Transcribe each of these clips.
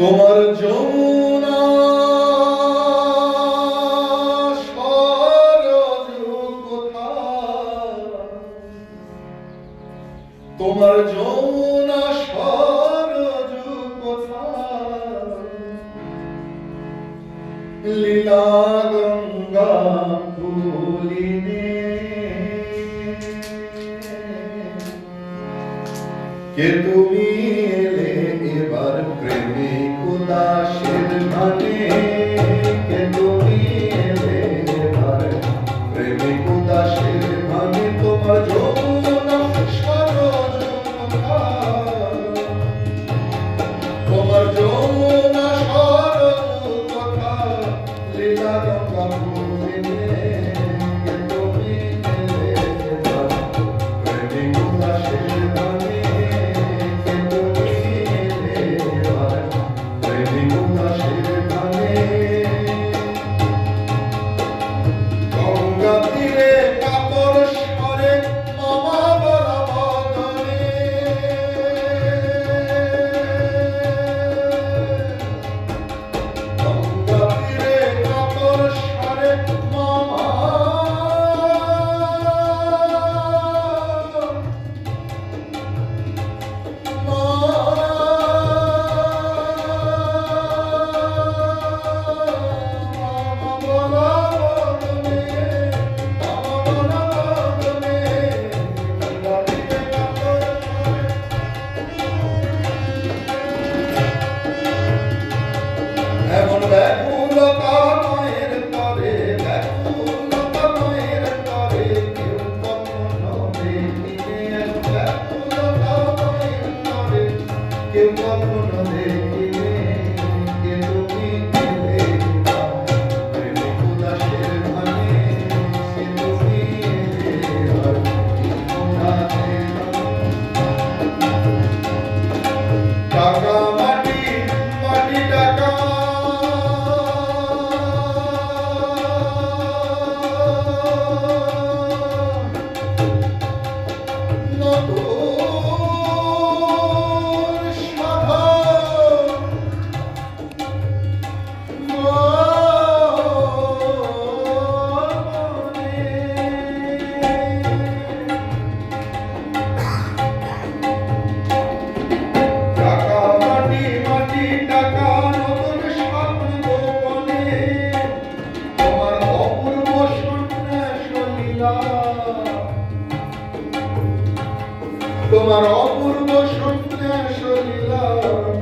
তোমার যমুনা সরজ কোথায়, তোমার যমুনা সরজ কোথায়, লীলা গঙ্গা ভুলিনে কে তুমি এলে এবার প্রেমিক উদাসের মানে, কে তুমি এলে এবার প্রেমিক উদাসের মানে, তোমার যমুনা সরজ কোথায়, তোমার যমুনা সরজ কোথায়, লীলা গঙ্গা ভুলিনে কে তুমি এলে এবার প্রেমিক উদাসের মানে, গঙ্গা তীরে কাপড় সরে মামা বলা বদনে, গঙ্গা তীরে কাপড় সরে মামা এমন ব্যাকুলতা মায়ের তরে, ব্যাকুলতা মায়ের তরে কেউ কখনো দেখিনে, ব্যাকুলতা মায়ের তরে কেউ কখনো দেখিনে, কে তুমি এলে এবার প্রেমিক উদাসের মানে, কে তুমি এলে এবার প্রেমিক উদাসের মানে। টাকা মাটি মাটি টাকা, তোমার অপূর্ব সন্ন্যাস লীলা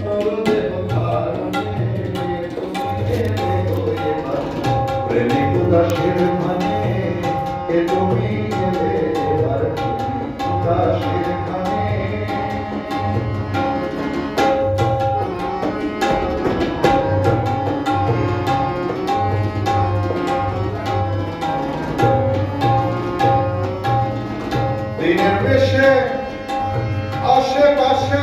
নরদেহ ধারণে, তুমি এলে এবার প্রেমিক উদাসের মানে, কে তুমি এলে এবার প্রেমিক উদাসের মানে। দিনের বেশে আশেপাশে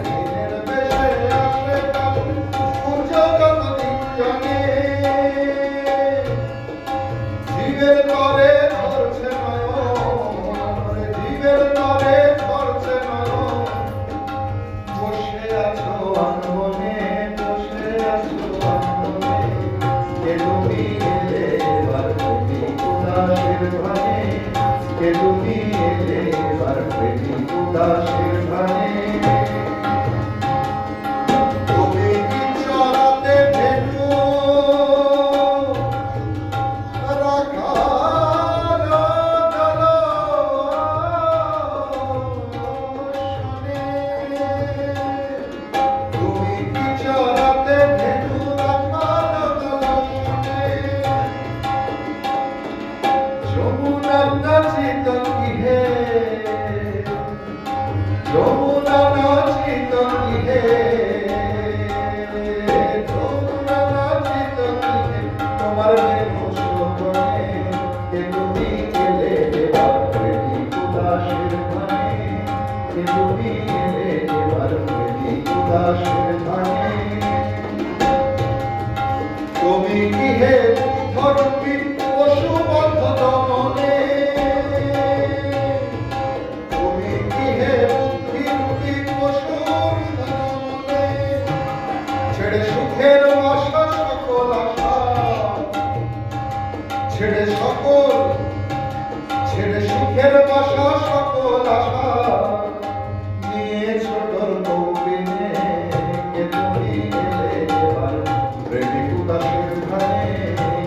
দিনের বেশে আশেপাশে সূর্য কত দিক জানে, জীবের তরে ধরছে নয়ন, জীবের তরে ধরছে নয়ন, বসে আছো আনমনে, বসে আছো আনমনে, কে তুমি এলে এবার প্রেমিক উদাসের মানে, কে তুমি এলে এবার প্রেমিক উদাসের মানে। তুমি কি চরাতে ভেনু রাখাল দর্শনে, তুমি কি চরাতে ভেনু রাখাল দর্শনে, যমুনা নাচিত কিহে, যমুনা নাচিত কিহে, যমুনা নাচিত কিহে, তোমার দেহ শোভনে, কে তুমি এলে এবার প্রেমিক উদাসের মানে, কে তুমি এলে এবার প্রেমিক উদাসের মানে। তুমি কি হে ধর্মী পশুবদ্ধ দমনে, তুমি কি হে সুখের আশা সকল আশা ছেড়ে সুখের বাসা সকল আশা নিয়ে ছোটর কৌপিনে কে তুমি এলে এবার প্রেমিক উদাসের ধানে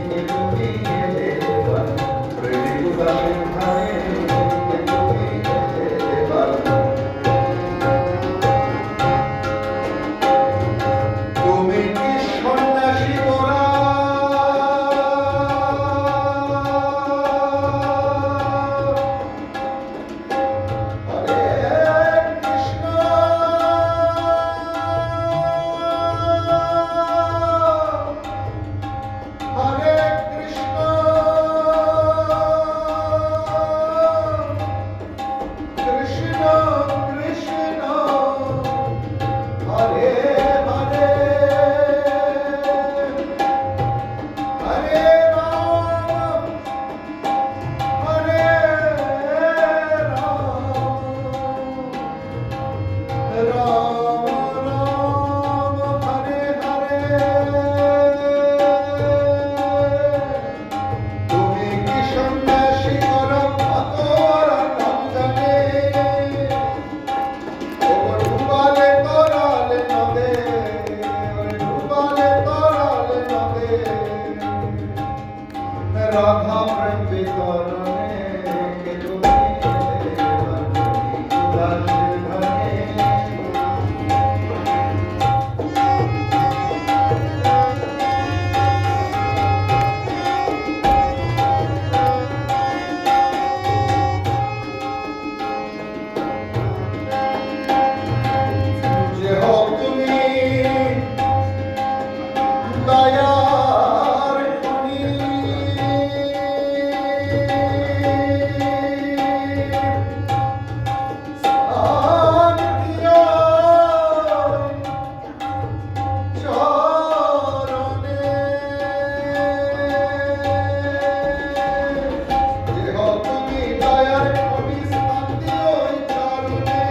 কে তুমি এলে এবার প্রেমিক উদাসের ধানে কে তুমি এলে এবার তুমি কি সন্ন্যাসী মোরা রাধা প্রেম বিতরণে কে তুমি এলে এবার প্রেমিক উদাসের ধানে যে হোক তুমি দয়ার খনি স্থান দিও চরণে যে হোক তুমি দয়ার খনি স্থান দিও চরণে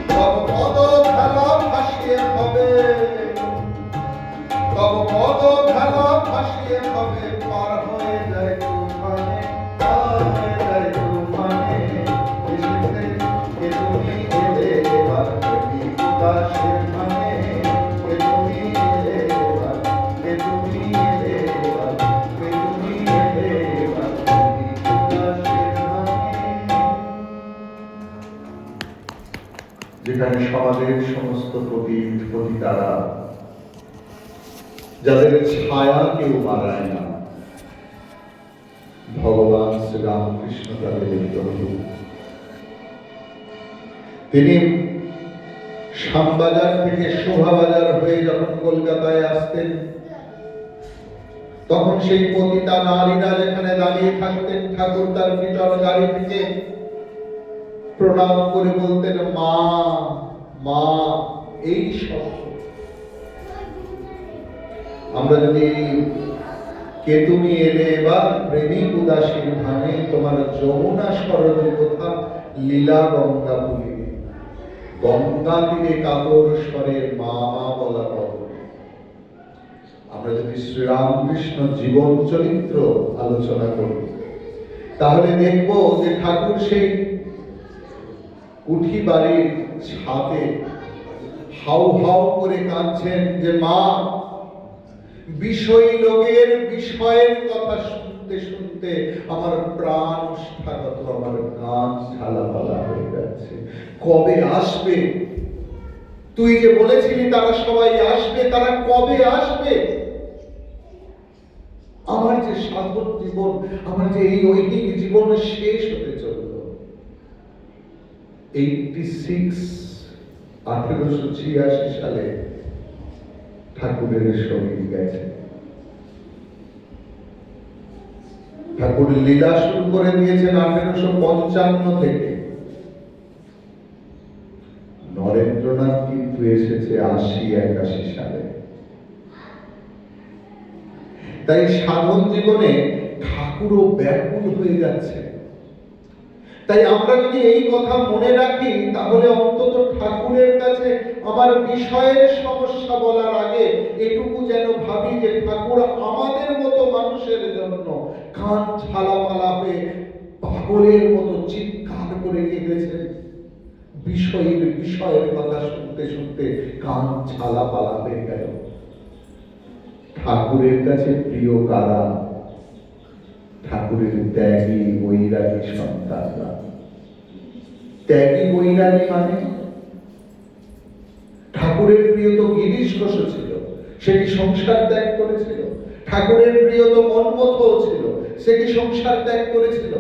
তব পদ ভেলা ভাসিয়ে হবে তব পদ ভেলা ভাসিয়ে হবে পার হয়ে যায় তুফানে এসেছে কে তুমি এলে এবার প্রেমিক উদাসের ধানে কে তুমি এলে এবার কে তুমি এলে এবার কে তুমি এলে এবার প্রেমিক উদাসের ধানে যেখানে সমাজের সমস্ত পতিতারা যাদের ছায়া কেউ মারায় না, ভগবান শ্রীরামকৃষ্ণ তাদের প্রভু। তিনি শ্যামবাজার থেকে শোভাবাজার হয়ে যখন কলকাতায় আসতেন, তখন সেই পতিতা নারীরা যেখানে দাঁড়িয়ে থাকতেন, ঠাকুর তার ভিতর গাড়ি থেকে প্রণাম করে বলতেন মা মা, এই শব্দ। আমরা যদি কে তুমি এলে এবার প্রেমিক উদাসীর ধানে তোমার যমুনা সরজ কোথা লীলা গঙ্গা পুলি গঙ্গা তীরে কাতর স্বরের মা মা বলা কবর। আমরা যদি শ্রীরামকৃষ্ণ জীবন চরিত্র আলোচনা করি তাহলে দেখব যে ঠাকুর সেই উঠি বাড়ির ছাদে হাউ হাউ করে কাঁদছেন যে মা, বিষয়ী লোকের বিষয়ের কথা শুনতে শুনতে আমার প্রাণ স্থাগত, আমার গান ঝালাপালা হয়ে যাচ্ছে। কবে আসবে? তুই যে বলেছিলি তারা সবাই আসবে, তারা কবে আসবে? আমার যে সাধক জীবন, আমার যে এই ঐহিক জীবন শেষ হতে চলল। 1886 সালে ঠাকুরের সঙ্গী গেছে। ঠাকুর লীলা শুরু করে দিয়েছেন 1855 থেকে। নরেন্দ্রনাথ কিন্তু এসেছে 80-81 সালে। তাই সাধন জীবনে ঠাকুরও ব্যাকুল হয়ে যাচ্ছে। তাই আমরা যদি এই কথা মনে রাখি, তাহলে অন্তত ঠাকুরের কাছে আমার বিষয়ের সমস্যা বলার আগে এটুকু যেন ভাবি যে ঠাকুর আমাদের মতো মানুষের জন্য কান ঝালাপালা হয়ে পাগলের মতো চিৎকার করে কেঁদেছেন। বিষয়ের কথা শুনতে শুনতে কান ঝালাপালা হয়ে গেল। ঠাকুরের কাছে প্রিয় কারা? ঠাকুরের ত্যাগী বৈরাগী সন্তানরা। ত্যাগী বৈরাগী মানে ঠাকুরের প্রিয় তো গিরিশ ঘোষ ছিল, সে কি সংসার ত্যাগ করেছিল? ঠাকুরের প্রিয় তো মন্মথও ছিল, সে কি সংসার ত্যাগ করেছিল?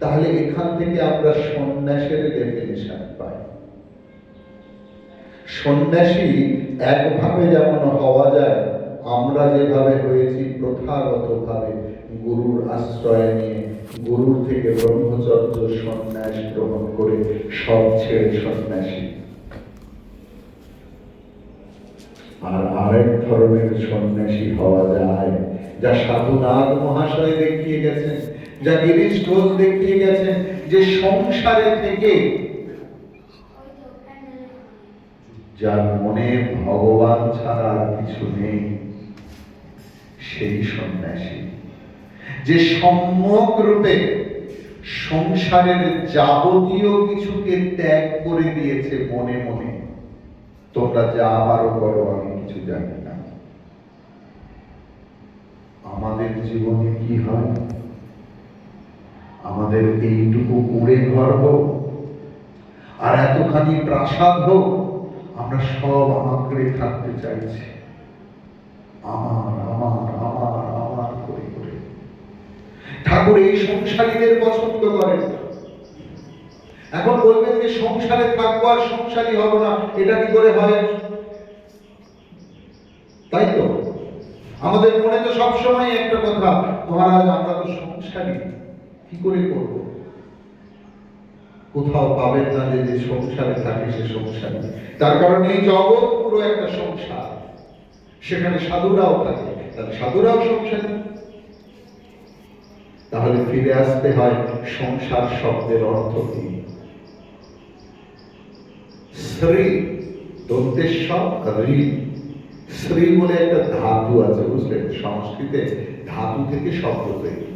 তাহলে এখান থেকে আমরা সন্ন্যাসের ডেফিনিশন পাই। সন্ন্যাসী একভাবে যেমন হওয়া যায়, আমরা যেভাবে হয়েছি প্রথাগত ভাবে গুরুর আশ্রয় নিয়ে, গুরুর থেকে ব্রহ্মচর্য সন্ন্যাস গ্রহণ করে সব ছেড়ে সন্ন্যাসী। আর আরেক ধরনের সন্ন্যাসী হওয়া যায়, যা সাধুনাথ মহাশয় দেখিয়ে গেছেন, যা গিরিশ ঘোষ দেখিয়ে গেছেন, যে সংসারে থেকে যার মনে ভগবান ছাড়া আর কিছু নেই, সেই সন্ন্যাসী। যে সম্যক রূপে সংসারের যাবতীয় কিছুকে ত্যাগ করে দিয়েছে মনে মনে, তোমরা যা পারো করো, আমি কিছু জানি না। আমাদের জীবনে কি হয়? আমাদের এইটুকু কুড়ে ঘর হোক আর এতখানি প্রাসাদ হোক, আমরা সব আঁকড়ে থাকতে চাইছি, আমার আমার আমার আমার করে করে। ঠাকুর এই সংসারীদের পছন্দ করেন। এখন বলবেন যে সংসারে থাকবো আর সংসারী হব না, এটা কি করে হয়? তাই তো আমাদের মনে তো সবসময় একটা কথা, মহারাজ আমরা তো সংসারী, কি করে করব? কোথাও পাবেন না যে সংসারে থাকে সে সংসারী। তার কারণে এই জগৎ পুরো একটা সংসার, সেখানে সাধুরাও থাকে, তাহলে সাধুরাও সংসারী। তাহলে ফিরে আসতে হয় সংসার শব্দের অর্থ কি? শ্রী, দন্তেশ্বর ঋ, শ্রী বলে একটা ধাতু আছে, বুঝলেন? সংস্কৃতে ধাতু থেকে শব্দ তৈরি,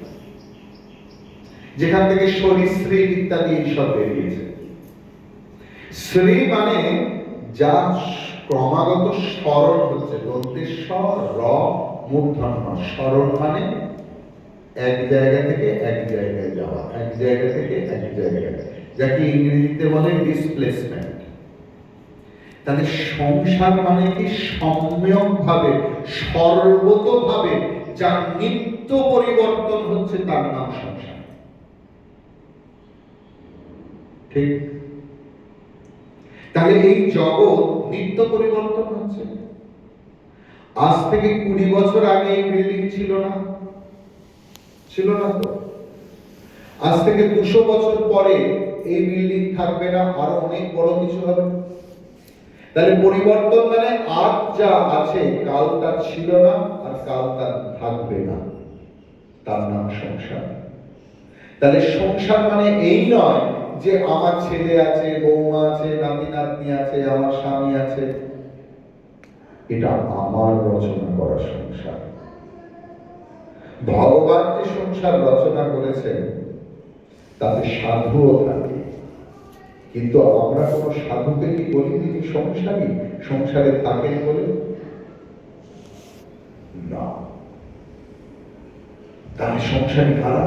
যেখান থেকে সরীসৃপ ইত্যাদি এইসব বেরিয়েছে। শ্রী মানে যা ক্রমাগত স্মরণ হচ্ছে, দন্তেশ্বর র মূর্ধন্য, স্মরণ মানে এক জায়গা থেকে এক জায়গায় যাওয়া, এক জায়গা থেকে এক জায়গায়, যাকে ইংরেজিতে বলে ডিসপ্লেসমেন্ট। তাহলে সংসার মানে কি? সম্যক ভাবে, সর্বতভাবে যা নিত্য পরিবর্তন হচ্ছে, তার নাম সংসার। ঠিক? তাহলে এই জগৎ নিত্য পরিবর্তন হচ্ছে। আজ থেকে 20 বছর আগে এই বিল্ডিং ছিল না, ছিল না তো। আজ থেকে 200 বছর পরে এই বিল্ডিং থাকবে না, আরো অনেক বড় কিছু হবে। তাহলে পরিবর্তন মানে আজ যা আছে কাল তা ছিল না, আর কাল তা থাকবে না, তার নাম সংসার। তাহলে সংসার মানে এই নয় যে আমার ছেলে আছে, বৌমা আছে, নাতি নাতনি আছে, আমার স্বামী আছে, এটা আমার রচনা করা সংসার। ভগবান যে সংসার রচনা করেছেন তাতে সাধুও থাকে, কিন্তু আমরা কোন সাধুকে কি বলি তিনি সংসারী, সংসারে থাকেন বলে? না। তাহলে সংসারী কারা?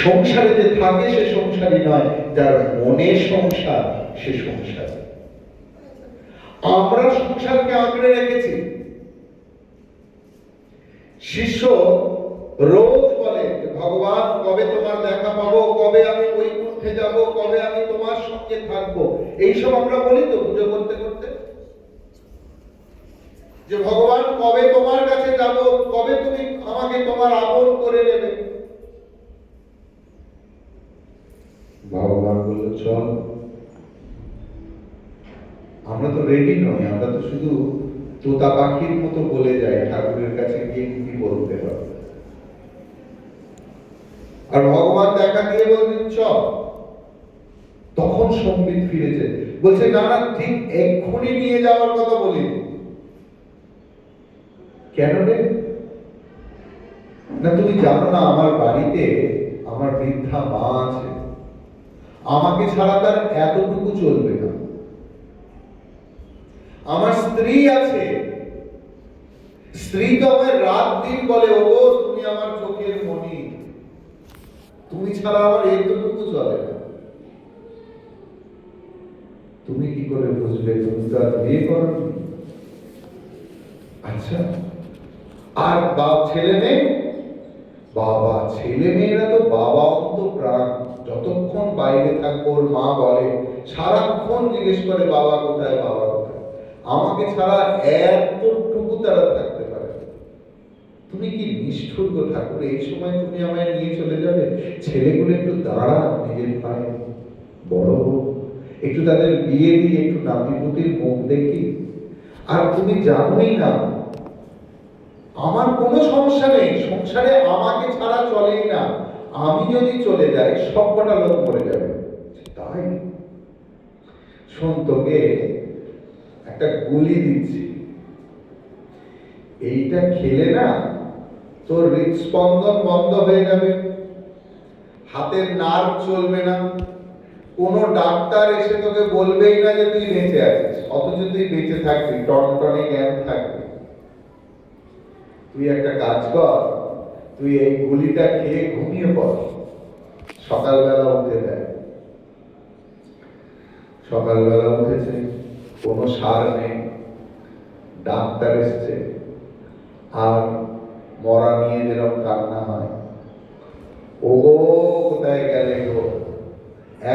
সংসারে যে থাকে সে সংসারী নয়, যার মনে সংসার সে সংসার। আমরা সংসারকে আঁকড়ে রেখেছি। শিষ্য রোজ বলে, ভগবান কবে তোমার দেখা পাবো, কবে আমি বৈকুণ্ঠে যাব, কবে আমি তোমার সঙ্গে থাকবো, এইসব আমরা বলি তো পুজো করতে করতে, যে ভগবান কবে তোমার কাছে যাব, কবে তুমি আমাকে তোমার আপন করে নেবে। ভগবান বলল চল। আমরা তো রেডি নই, আমরা তো শুধু তোতা পাখির মতো বলে যাই ঠাকুরের কাছে গিয়ে কি বলতে হবে। আর ভগবান দেখা দিয়ে বলছেন চল। তখন সম্বিত ফিরেছে, বলছে না না, ঠিক এক্ষুনি নিয়ে যাওয়ার কথা বলিনি। কেন রে? না তুমি জানো না আমার বাড়িতে আমার বৃদ্ধা মা আছে, আমাকে ছাড়া তার এতটুকু চলবে না। আমার স্ত্রী আছে, স্ত্রী তো আমায় রাত দিন বলে, ও তুমি আমার চোখের মণি, তুমি ছাড়া আমার এতটুকু চলে না। তুমি কি করে বুঝবে? তুমি তো আর বিয়ে করনি। আচ্ছা, আর বাপ ছেলে মেয়ে? বাবা ছেলে মেয়েরা তো বাবা অন্ত প্রাণ। যতক্ষণ বাইরে থাকবো ওর মা বলে, সারাক্ষণ জিজ্ঞেস করে বাবা কোথায়, বাবা কোথায়। আমাকে ছাড়া এতটুকু তারা থাকতে পারে। তুমি কি নিষ্ঠুর গো ঠাকুর, এই সময় তুমি আমায় নিয়ে চলে যাবে? ছেলেগুলো একটু দাঁড়া, নিজের পায়ে বড় হোক, একটু তাদের বিয়ে দিয়ে একটু নাতিপুতির মুখ দেখি। আর তুমি জানোই না আমার কোনো সমস্যা নেই সংসারে, আমাকে ছাড়া চলেই না। আমি যদি চলে যাই সব কটা লোক মরে যাবে। তাই শোন, তোকে একটা গুলি দিচ্ছি, এইটা খেলে না তোর হৃদস্পন্দন বন্ধ হয়ে যাবে, হাতের নার্ভ চলবে না, কোনো ডাক্তার এসে তোকে বলবেই না যে তুই বেঁচে আছিস, অথচ তুই বেঁচে থাকবি, টনটনে জ্ঞান থাকবি। তুই একটা কাজ কর, তুই এই গুলিটা খেয়ে ঘুমিয়ে পড়, সকালবেলা উঠে দেয়। সকালবেলা উঠেছে, কোনো সার নেই, ডাক্তার এসছে, আর মরা নিয়ে যেরকম কান্না হয়, ও কোথায় গেলে গো,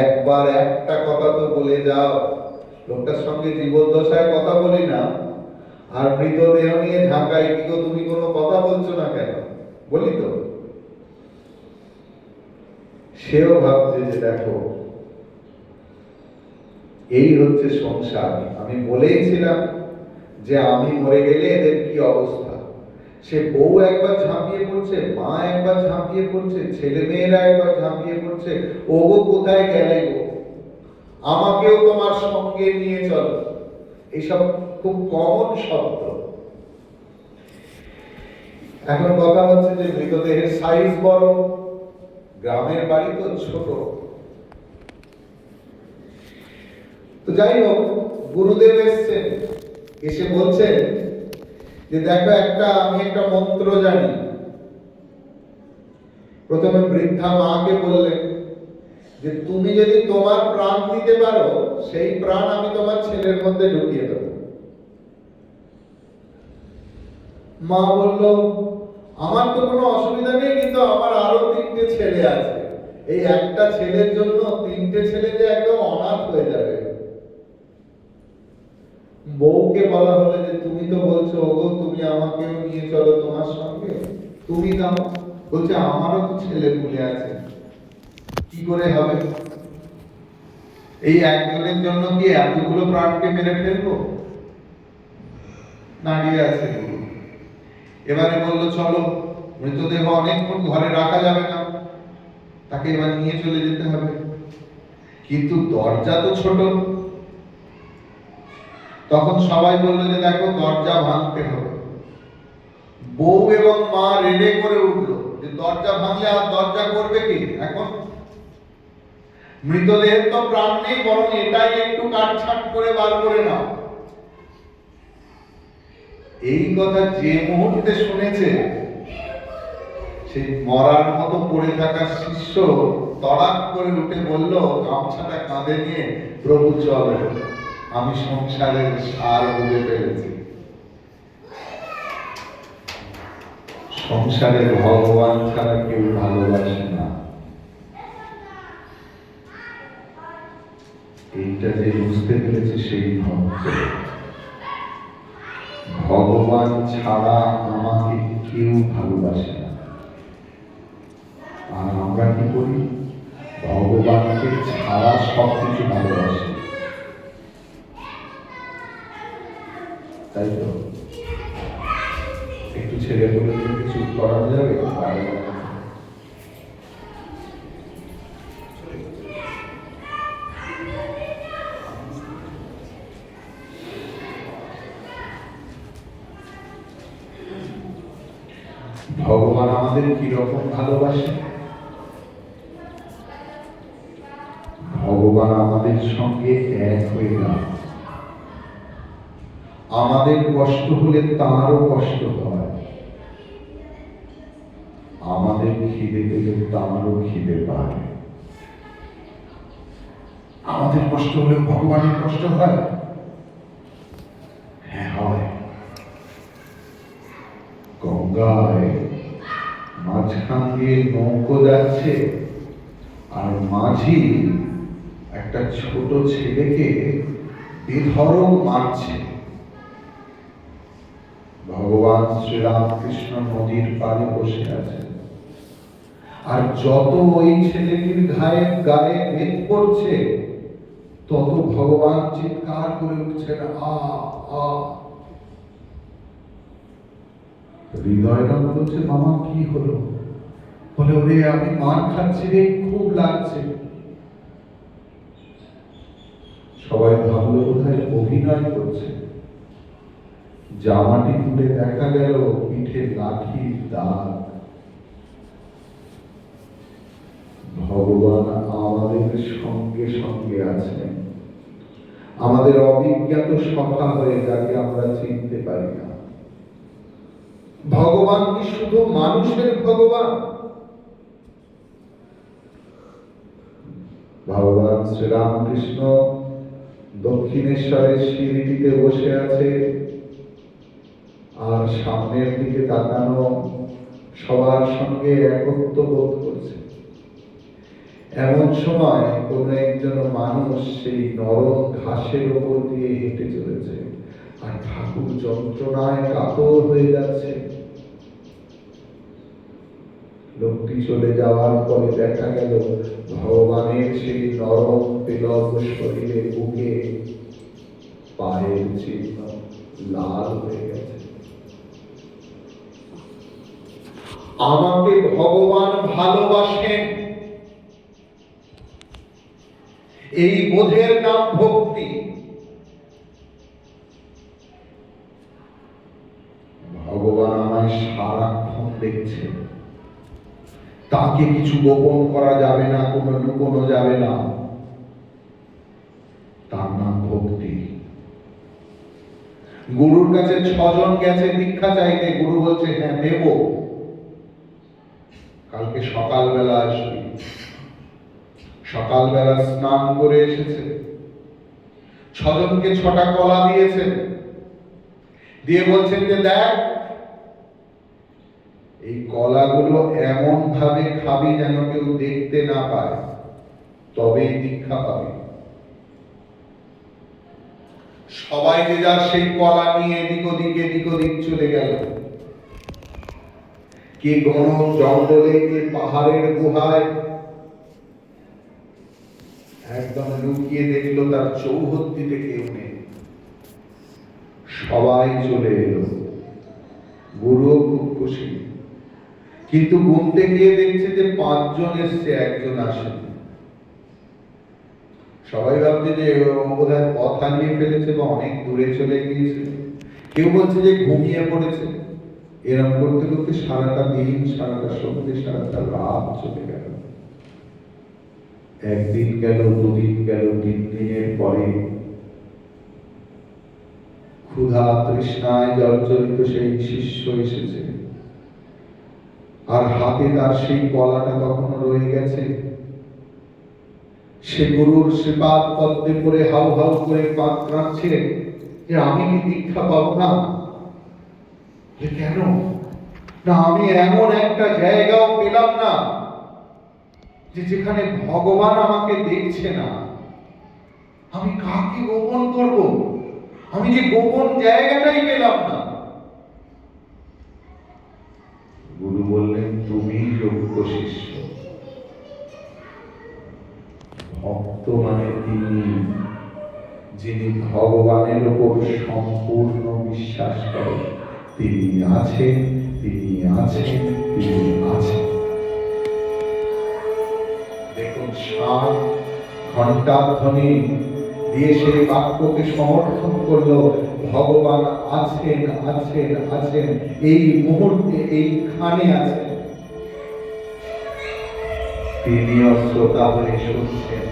একবার একটা কথা তো বলে যাও। লোকটার সঙ্গে জীবদ্দশায় কথা বলি না, আর মৃতদেহ নিয়ে ঝাঁকাই, কি গো তুমি কোনো কথা বলছো না কেন? বলি তো। সেও ভাবছে যে দেখো এই হচ্ছে সংসার। আমি বলেইছিলাম যে আমি মরে গেলে এদের কি অবস্থা। সে বউ একবার ঝাঁপিয়ে পড়ছে, মা একবার ঝাঁপিয়ে পড়ছে, ছেলে মেয়েরা একবার ঝাঁপিয়ে পড়ছে, ও গো কোথায় গেলে গো, আমাকেও তোমার সঙ্গে নিয়ে চলো। এইসব খুব কমন শব্দ। এখন কথা হচ্ছে যে মৃতদেহের সাইজ বড়, গ্রামের বাড়ি তো ছোট। তো যাই হোক, গুরুদেব এসছেন, এসে বলছেন যে দেখো আমি একটা মন্ত্র জানি। প্রথমে বৃদ্ধা মাকে বললেন যে তুমি যদি তোমার প্রাণ দিতে পারো, সেই প্রাণ আমি তোমার ছেলের মধ্যে ঢুকিয়ে দেব। মা বলল আমার তো কোনো অসুবিধা নেই, কিন্তু আমার আরো 3টে ছেলে আছে, এই একটা ছেলের জন্য 3টে ছেলে যে একদম অনাথ হয়ে যাবে। বউকে বলা হলো যে তুমি তো বলছো ওগো তুমি আমাকেও নিয়ে চলো তোমার সঙ্গে, তুমি দাও। বলছে আমারও তো ছেলে পুলে আছে, কি করে হবে? এই একজনের জন্য কি এতগুলো প্রাণকে মেরে ফেলবো? দাঁড়িয়ে আছে গুরু। এবারে বললো চলো, মৃতদেহ অনেকক্ষণ ঘরে রাখা যাবে না, তাকে এবার নিয়ে চলে যেতে হবে। কিন্তু দরজা তো ছোট। তখন সবাই বললো যে দেখো দরজা ভাঙতে হবে। বউ এবং মা রেডে করে উঠলো যে দরজা ভাঙলে আর দরজা করবে কি? এখন মৃতদেহের তো প্রাণ নেই, বরং এটাই একটু কাটছাট করে বার করে নাও। এই কথা যে মুহূর্তে শুনেছে, সেই মরার মতো পড়ে থাকা শিষ্য তড়াক করে উঠে বলল, গামছাটা কাঁধে নিয়ে, প্রভু চলো, আমি সংসারের সার বুঝে ফেলেছি। সংসারের ভগবান ছাড়া কেউ ভালোবাসে না। এইটা যে বুঝতে পেরেছে সেই ভক্ত। ভগবান ছাড়া আমাকে কেউ ভালোবাসে না। আর আমরা কি করি? ভগবানকে ছাড়া সবকিছু ভালোবাসি, তাই তো? একটু ছেড়ে বলে চুপ করানো যাবে? ভগবান আমাদের কিরকম ভালোবাসে? ভগবান আমাদের সঙ্গে এক হয়ে যায়। আমাদের কষ্ট হলে তাঁরও কষ্ট হয়, আমাদের খিদে পেলে তাঁরও খিদে পায়। আমাদের কষ্ট হলে ভগবানের কষ্ট হয়? হ্যাঁ, হয়। গঙ্গায় মাঝখান দিয়ে নৌকো যাচ্ছে, আর মাঝি একটা ছোট ছেলেকে বেধড়ক মারছে। ভগবান শ্রীরামকৃষ্ণ নদীর পাড়ে বসে আছে, আর যত ওই ছেলেটির গায়ে বেদ পড়ছে, তত ভগবান চিৎকার করে উঠছেন, আ আ। হৃদয়রাম বলছে, মামা কি হলো? বলে, ওরে আমি মার খাচ্ছি রে, খুব লাগছে। সবাই ভাবলো বোধহয় অভিনয় করছে। জামাটি খুলে দেখা গেল পিঠে লাঠির দাগ। ভগবান আমাদের সঙ্গে সঙ্গে আছেন, আমাদের অবিজ্ঞাত সখা হয়ে, যাকে আমরা চিনতে পারি না। ভগবান কি শুধু মানুষের ভগবান? ভগবান শ্রীরামকৃষ্ণ দক্ষিণেশ্বরের সিঁড়িটিতে বসে আছে, আর সামনের দিকে তাকানো, সবার সঙ্গে একত্র বোধ করছে। এমন সময় কোন একজন মানুষ সেই নরম ঘাসের ওপর দিয়ে হেঁটে চলেছে, আর ঠাকুর যন্ত্রণায় কাতর হয়ে যাচ্ছে। লোকটি চলে যাওয়ার পরে দেখা গেল ভগবানের সেই নরম পেলব শরীরে, বুকে পায়ের চিহ্ন লাল হয়ে গেছে। আমাকে ভগবান ভালোবাসেন, এই বোধের নাম ভক্তি। ভগবান আমায় সারাক্ষণ দেখছে, তাকে কিছু গোপন করা যাবে না, কোনো লুকোনো যাবে না। তার নাম ভক্তি। গুরুর কাছে 6 জন গেছে দীক্ষা চাইতে, গুরু বলছে হ্যাঁ দেব, কালকে সকালবেলা আসবি। সকালবেলা স্নান করে এসেছে, 6 জনকে 6টা কলা দিয়েছেন, দিয়ে বলছেন যে দেখ, এই কলাগুলো এমন ভাবে খাবি যেন কেউ দেখতে না পায়, তবেই দীক্ষা পাবে। সবাই যে যার সেই কলা নিয়ে এদিক ওদিক চলে গেল। কে ঘন জঙ্গলে, কে পাহাড়ের গুহায়, একদম লুকিয়ে দেখলো তার চৌহদ্দিতে কেউ নেই। সবাই চলে এলো, গুরুও খুব খুশি, কিন্তু গুনতে গিয়ে দেখছে যে 5 জন এসছে, 1 জন আসেনি। সবাই ভাবছে যে বোধহয় পথ হারিয়ে ফেলেছে বা অনেক দূরে চলে গিয়েছে, কেউ বলছে যে ঘুমিয়ে পড়েছে। এরকম করতে করতে সারাটা দিন, সারাটা সন্ধ্যে, সারাটা রাত চলে গেল। একদিন গেল, 2 দিন গেল, 3 দিনের পরে ক্ষুধা তৃষ্ণায় জর্জরিত সেই শিষ্য এসেছে, আর হাতে তার সেই কলাটা তখনও রয়ে গেছে। সে গুরুর শ্রীপাদ পদ্মে পড়ে হাউ হাউ করে কাঁদছে যে আমি কি দীক্ষা পাবো না? কেন না, আমি এমন একটা জায়গাও পেলাম না যে যেখানে ভগবান আমাকে দেখছে না। আমি কাকে গোপন করব? আমি যে গোপন জায়গাটাই পেলাম না। গুরু বললেন, তুমি যোগ্য শিষ্য। ভক্ত মানে তিনি, যিনি ভগবানের উপর সম্পূর্ণ বিশ্বাস করেন। তিনি আছেন, তিনি আছেন, তিনি আছেন। দেখুন, শান ঘণ্টার ধ্বনি দিয়ে সেই বাক্যকে সমর্থন করলো। ভগবান আছেন আছেন আছেন, এই মুহূর্তে এইখানে আছেন। তিনিও শ্রোতা হয়ে শুনছেন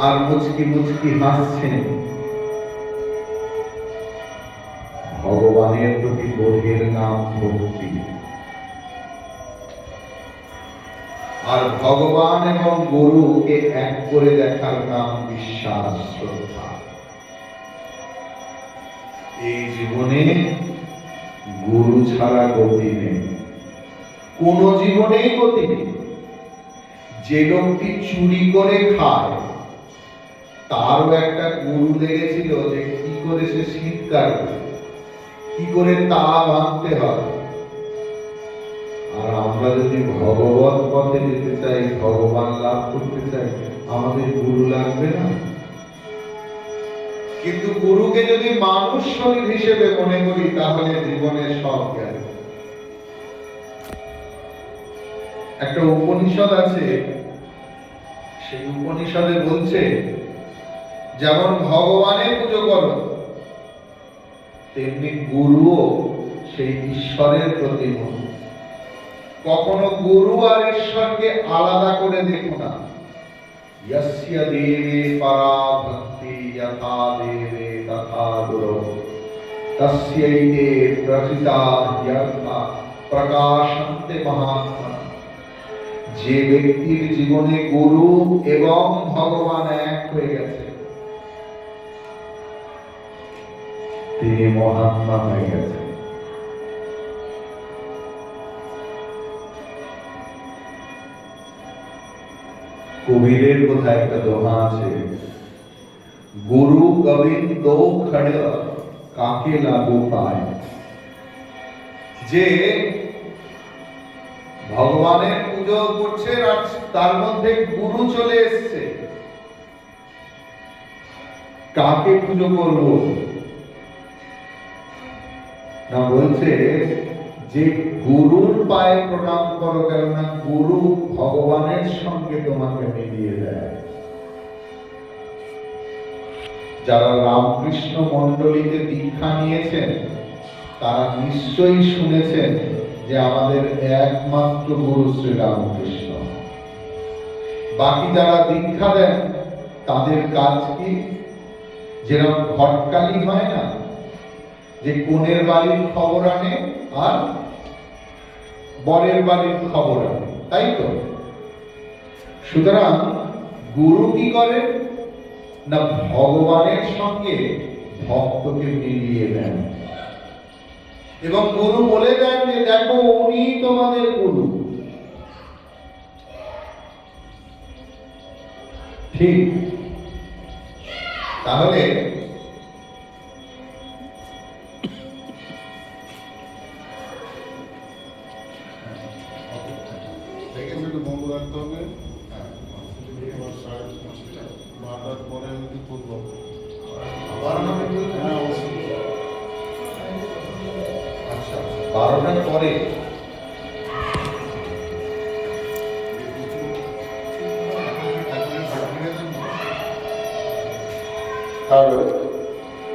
আর মুচকি মুচকি হাসছেন। ভগবানের প্রতি গভীর নাম ভক্তি, আর ভগবান এবং গুরুকে এক করে দেখার নাম বিশ্বাস, শ্রদ্ধা। এই জীবনে গুরু ছাড়া গতি নেই, কোন জীবনেই গতি নেই। যে লোকটি চুরি করে খায়, তারও একটা গুরু লেগেছিল যে কি করে সে শীত কাটবে, কি করে তালা ভাঙতে হবে। আর আমরা যদি ভগবত পথে যেতে চাই, ভগবান লাভ করতে চাই, আমাদের গুরু লাগবে না? কিন্তু গুরুকে যদি মানুষ শরীর হিসেবে মনে করি, তাহলে জীবনের সব গেল। একটা উপনিষদ আছে, সেই উপনিষদে বলছে যেমন ভগবানের পুজো করো, তেমনি গুরুও সেই ঈশ্বরের প্রতিমূর্তি। কখনো গুরু আর ঈশ্বরকে আলাদা করে দেখো না। यस्य देवे परा भक्ति यथा देवे तथा गुरु तस्यैते प्रसिता ह्यर्था प्रकाशन्ते महात्मा। যে ব্যক্তির জীবনে গুরু এবং ভগবান এক হয়ে গেছে, তিনি মহাত্মা হয়ে গেছেন। কবিরের কোথায় একটা দোহা আছে, গুরু গোবিন্দ দো খড় কাকে লাগু পায়। যে ভগবানের পুজো করছে, তার মধ্যে গুরু চলে এসছে, কাকে পুজো করব না, বলছে যে গুরুর পায়ে প্রণাম করো, কেননা গুরু ভগবানের সঙ্গে তোমাকে মিলিয়ে দেয়। যারা রামকৃষ্ণ মণ্ডলীতে দীক্ষা নিয়েছেন, তারা নিশ্চয়ই শুনেছেন যে আমাদের একমাত্র গুরু শ্রী রামকৃষ্ণ। বাকি যারা দীক্ষা দেন, তাদের কাজ কি? যেরকম ঘটকালি হয় না, যে কনের বাড়ির খবর আনে আর বরের বাড়ির খবর আনে, তাই তো? সুতরাং গুরু কি করে না, ভগবানের সঙ্গে ভক্তকে মিলিয়ে দেন, এবং গুরু বলে দেন যে দেখো উনি তোমাদের গুরু। ঠিক? তাহলে বন্ধ রাখতে হবে। বারোটার পরে যদি তুলব, হ্যাঁ অবশ্যই। আচ্ছা, 12টার পরে আর